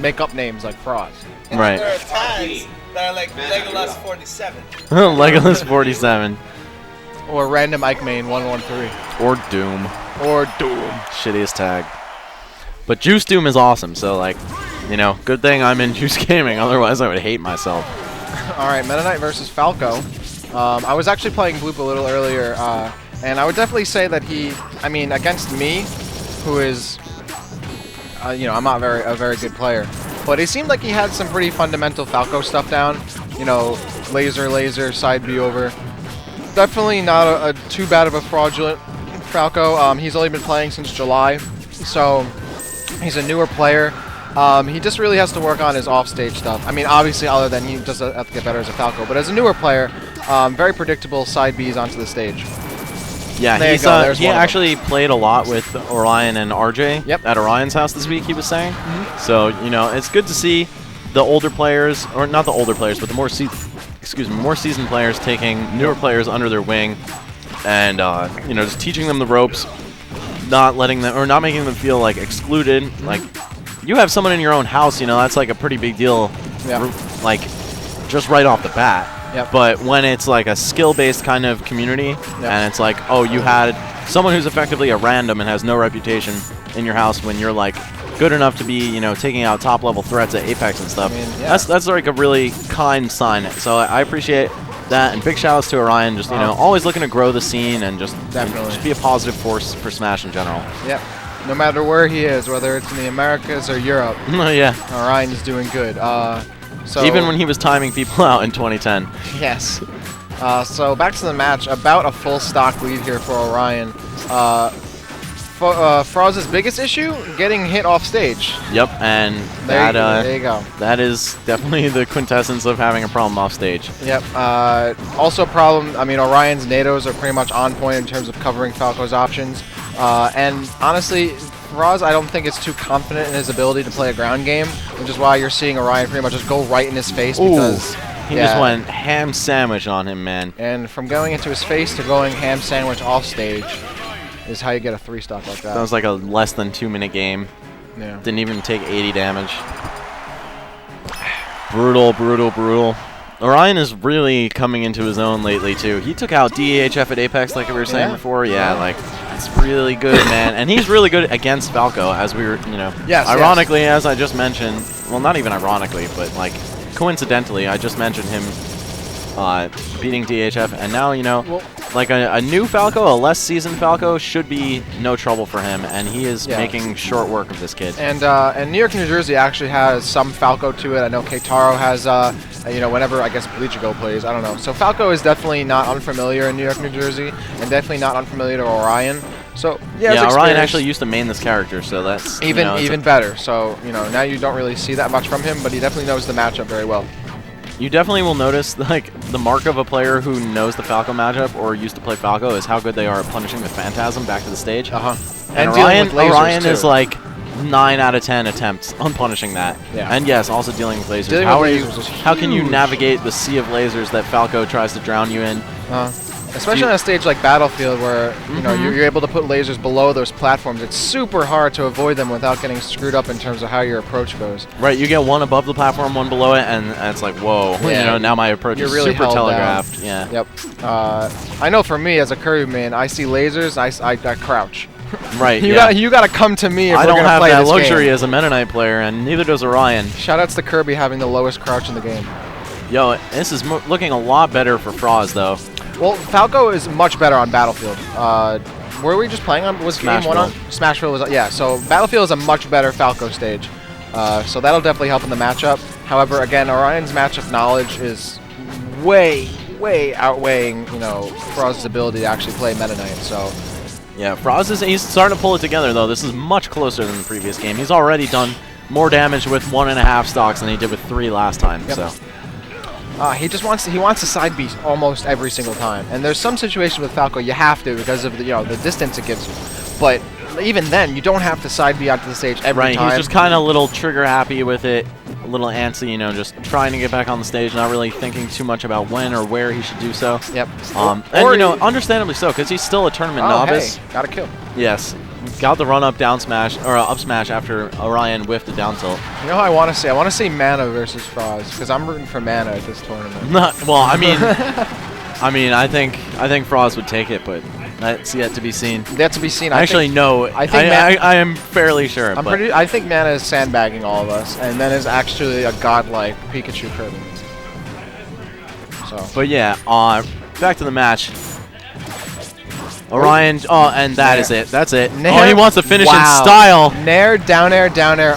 make up names like Froz. And Right. there are tags that are like Legolas 47. Legolas 47. Or Random Ike Main 113. Or Doom. Or Doom. Shittiest tag. But Juice Doom is awesome, so like, you know, good thing I'm in Juice Gaming, otherwise I would hate myself. Alright, Meta Knight versus Falco. I was actually playing Bloop a little earlier, and I would definitely say that I mean, against me, who is, you know, I'm not a very good player, but it seemed like he had some pretty fundamental Falco stuff down. You know, laser, side B over. Definitely not a too bad of a fraudulent Falco. He's only been playing since July, so he's a newer player. He just really has to work on his offstage stuff. I mean, obviously, other than he does have to get better as a Falco, but as a newer player, very predictable side Bs onto the stage. Yeah, he actually played a lot with Orion and RJ at Orion's house this week, he was saying. So, you know, it's good to see the older players, or not the older players, but the more seasoned players taking newer players under their wing and, you know, just teaching them the ropes, not letting them, or not making them feel like excluded. Like, you have someone in your own house, you know, that's like a pretty big deal, like, just right off the bat. But when it's like a skill-based kind of community, and it's like, oh, you had someone who's effectively a random and has no reputation in your house when you're like good enough to be, you know, taking out top-level threats at Apex and stuff. I mean, that's like a really kind sign. So I appreciate that, and big shout-outs to Orion, just, you know, always looking to grow the scene and just be a positive force for Smash in general. No matter where he is, whether it's in the Americas or Europe. Orion is doing good. So even when he was timing people out in 2010. Yes. So back to the match. About a full stock lead here for Orion. Froz's biggest issue, getting hit off stage. Yep, and there you go. That is definitely the quintessence of having a problem off stage. Yep. Also problem, I mean, Orion's nados are pretty much on point in terms of covering Falco's options. And honestly, Froz, I don't think is too confident in his ability to play a ground game, which is why you're seeing Orion pretty much just go right in his face because he just went ham sandwich on him, man. And from going into his face to going ham sandwich off stage is how you get a 3-stock like that. That was like a less than 2-minute game. Yeah. Didn't even take 80 damage. Brutal. Orion is really coming into his own lately, too. He took out DEHF at Apex, like we were saying before. Yeah, like, it's really good, man. And he's really good against Falco, as we were, you know. Ironically, as I just mentioned, well, not even ironically, but, like, coincidentally, I just mentioned him beating DHF, and now, you know, like a new Falco, a less seasoned Falco should be no trouble for him, and he is making short work of this kid. And New York, New Jersey actually has some Falco to it. I know Keitaro has, you know, whenever, I guess, Bleachigo plays, I don't know. So Falco is definitely not unfamiliar in New York, New Jersey, and definitely not unfamiliar to Orion. So, yeah, Orion actually used to main this character, so that's even better. So, you know, now you don't really see that much from him, but he definitely knows the matchup very well. You definitely will notice, like, the mark of a player who knows the Falco matchup or used to play Falco is how good they are at punishing the Phantasm back to the stage. And Orion is like 9 out of 10 attempts on punishing that. And yes, also dealing with lasers. How can you navigate the sea of lasers that Falco tries to drown you in? Especially on a stage like Battlefield where you know you're able to put lasers below those platforms. It's super hard to avoid them without getting screwed up in terms of how your approach goes. Right, you get one above the platform, one below it, and it's like, whoa, you know, now my approach is really super telegraphed. Yep. I know for me as a Kirby man, I see lasers, I crouch. Right. You gotta come to me if I we're don't gonna have play that this luxury game. as a Meta Knight player, and neither does Orion. Shoutouts to Kirby having the lowest crouch in the game. Yo, this is looking a lot better for Froz, though. Well, Falco is much better on Battlefield. Were we just playing on? Was game one on? Smashville was so Battlefield is a much better Falco stage. So that'll definitely help in the matchup. However, again, Orion's matchup knowledge is way outweighing, you know, Froz's ability to actually play Meta Knight. So yeah, Froz he's starting to pull it together though. This is much closer than the previous game. He's already done more damage with 1.5 stocks than he did with 3 last time. So. He just wants to side B almost every single time, and there's some situations with Falco you have to because of the the distance it gives you, but even then you don't have to side B onto the stage every time. He's just kind of a little trigger happy with it, a little antsy, you know, just trying to get back on the stage, not really thinking too much about when or where he should do so. Yep. And you know, understandably so, because he's still a tournament novice. Hey, got a kill. Yes. got the run up down smash or up smash after Orion whiffed the down tilt. You know how I want to see? I want to see Mana versus Froz because I'm rooting for Mana at this tournament. Well, I mean, I think Froz would take it, but that's yet to be seen. Yet to be seen. Actually, no. I am fairly sure. I think Mana is sandbagging all of us, and then is actually a godlike Pikachu Kirby. So. But yeah, back to the match. Orion, and that is it. That's it. Nair, he wants to finish in style. Nair, down air,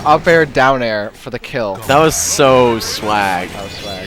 up air, down air for the kill. That was so swag. That was swag.